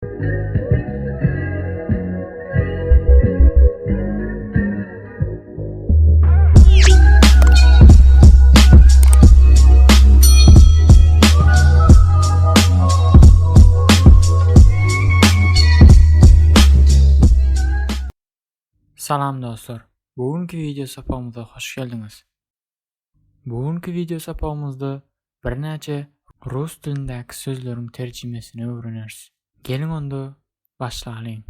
Salam dostlar. Bugünkü video sapağımıza hoş geldiniz. Bugünkü video sapağımızda bir nece rus dilindeki sözlerin tercümesini öğreniriz. Gelin onda başlayalım.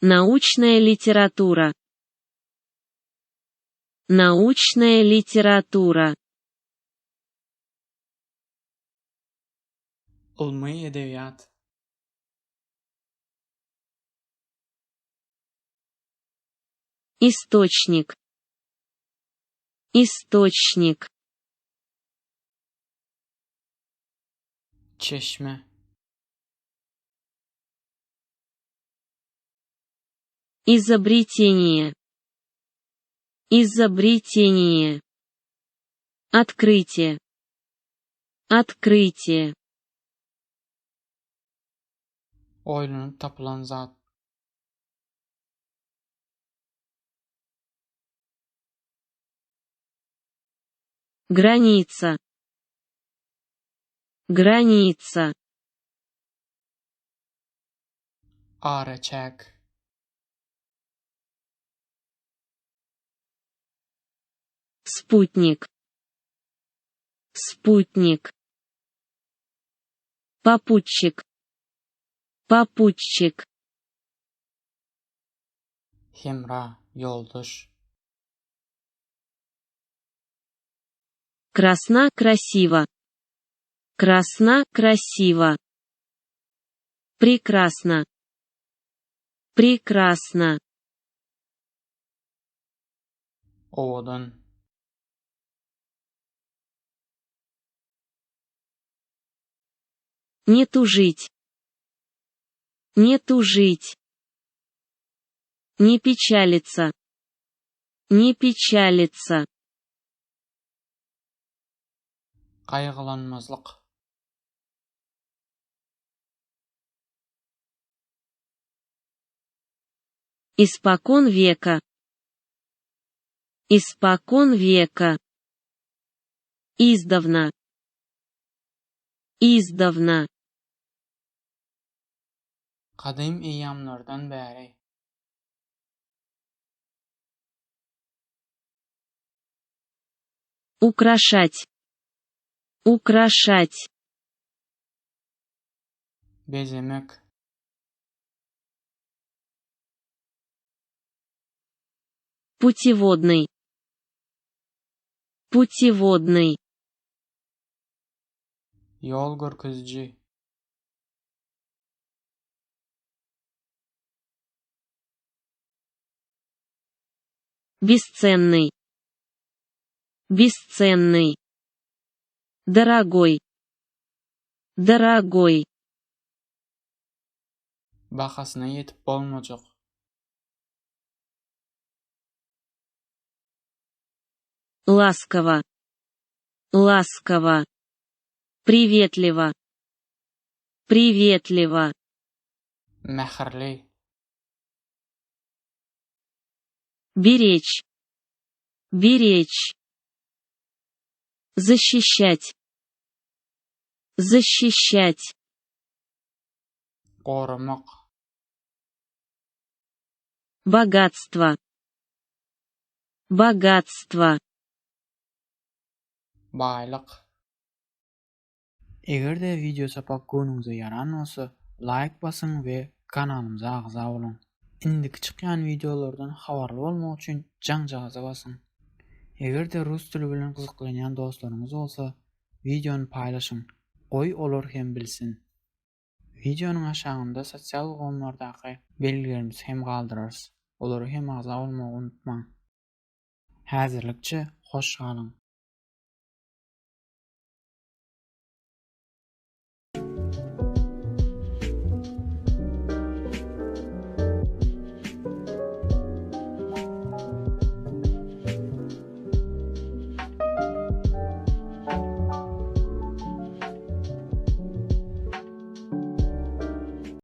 Научная литература. Научная литература. Ilmi edebiyat. Источник. Источник. Çeşme. Изобретение. Изобретение. Открытие. Открытие. Oylanıp tapılan zat. Граница. Граница. Araçak. Спутник. Спутник. Попутчик. Попутчик. Hemra, yoldaş. Красна красиво. Красна красиво. Прекрасно. Прекрасно. Ovadan. Не тужить. Не тужить. Не печалиться. Не печалиться. Kaygılanmazlık. Испокон века. Испокон века. Издавна. Издавна. Kadim eyyamlardan beri. Украшать. Украшать. Bezemek. Путеводный. Путеводный. Yol görkezji. Бесценный. Бесценный. Дорогой. Дорогой. Bahasına yetip bolmajak. Ласково. Ласково. Приветливо. Приветливо. Mähirli. Беречь. Беречь. Защищать. Защищать. Qorumak. Богатство. Богатство. Baylyk. Egerde video sapak göňüňize yaran bolsa, like basyň we kanalymyza agza bolun. Indiki çykýan videolardan habarly bolmak üçin jaňjagyza basyň. Egerde rus dili bilen gyzyklanýan dostlaryňyz bolsa, videony paýlaşyň. Goý olar hem bilsin. Videonyň aşagynda sosial gowamlardaky belgilerimizi hem galdyrarys. Olary hem agza bolmagy unutmaň. Häzirlikçe hoş galyň.